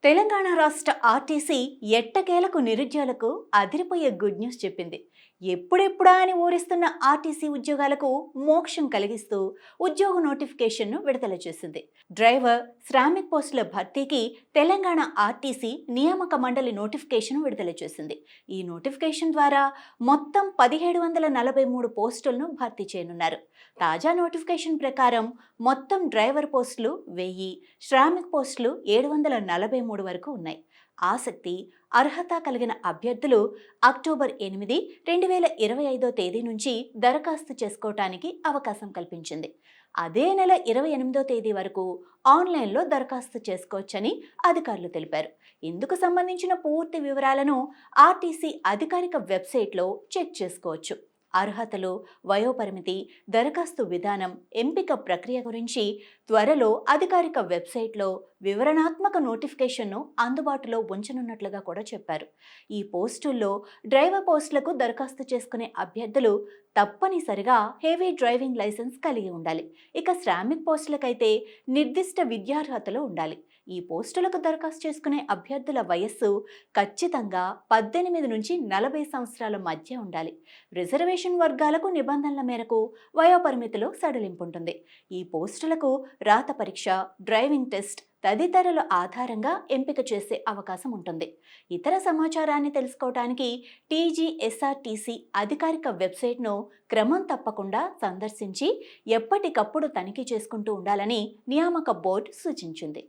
తెలంగాణ రాష్ట్ర ఆర్టీసీ ఎట్టకేలకు నిరుద్యోగులకు అదిరిపోయే గుడ్ న్యూస్ చెప్పింది. ఎప్పుడెప్పుడా అని ఊరిస్తున్న ఆర్టీసీ ఉద్యోగాలకు మోక్షం కలిగిస్తూ ఉద్యోగ నోటిఫికేషన్ను విడుదల చేసింది. డ్రైవర్, శ్రామిక్ పోస్టుల భర్తీకి తెలంగాణ ఆర్టీసీ నియామక మండలి నోటిఫికేషన్ విడుదల చేసింది. ఈ నోటిఫికేషన్ ద్వారా మొత్తం 1743 పోస్టులను భర్తీ చేయనున్నారు. తాజా నోటిఫికేషన్ ప్రకారం మొత్తం డ్రైవర్ పోస్టులు 1000, శ్రామిక్ పోస్టులు 743 వరకు ఉన్నాయి. ఆసక్తి, అర్హత కలిగిన అభ్యర్థులు అక్టోబర్ 8, 2025 తేదీ నుంచి దరఖాస్తు చేసుకోవటానికి అవకాశం కల్పించింది. అదే నెల 28వ తేదీ వరకు ఆన్లైన్లో దరఖాస్తు చేసుకోవచ్చని అధికారులు తెలిపారు. ఇందుకు సంబంధించిన పూర్తి వివరాలను ఆర్టీసీ అధికారిక వెబ్సైట్లో చెక్ చేసుకోవచ్చు. అర్హతలు, వయోపరిమితి, దరఖాస్తు విధానం, ఎంపిక ప్రక్రియ గురించి త్వరలో అధికారిక వెబ్సైట్లో వివరణాత్మక నోటిఫికేషన్ను అందుబాటులో ఉంచనున్నట్లుగా కూడా చెప్పారు. ఈ పోస్టుల్లో డ్రైవర్ పోస్టులకు దరఖాస్తు చేసుకునే అభ్యర్థులు తప్పనిసరిగా హెవీ డ్రైవింగ్ లైసెన్స్ కలిగి ఉండాలి. ఇక శ్రామిక్ పోస్టులకైతే నిర్దిష్ట విద్యార్హతలు ఉండాలి. ఈ పోస్టులకు దరఖాస్తు చేసుకునే అభ్యర్థుల వయస్సు ఖచ్చితంగా 18 నుంచి 40 సంవత్సరాల మధ్య ఉండాలి. రిజర్వేషన్ వర్గాలకు నిబంధనల మేరకు వయోపరిమితిలో సడలింపు ఉంటుంది. ఈ పోస్టులకు రాత పరీక్ష, డ్రైవింగ్ టెస్ట్ తదితరుల ఆధారంగా ఎంపిక చేసే అవకాశం ఉంటుంది. ఇతర సమాచారాన్ని తెలుసుకోవడానికి టీజీఎస్ఆర్టీసీ అధికారిక వెబ్సైట్ను క్రమం తప్పకుండా సందర్శించి ఎప్పటికప్పుడు తనిఖీ చేసుకుంటూ ఉండాలని నియామక బోర్డు సూచించింది.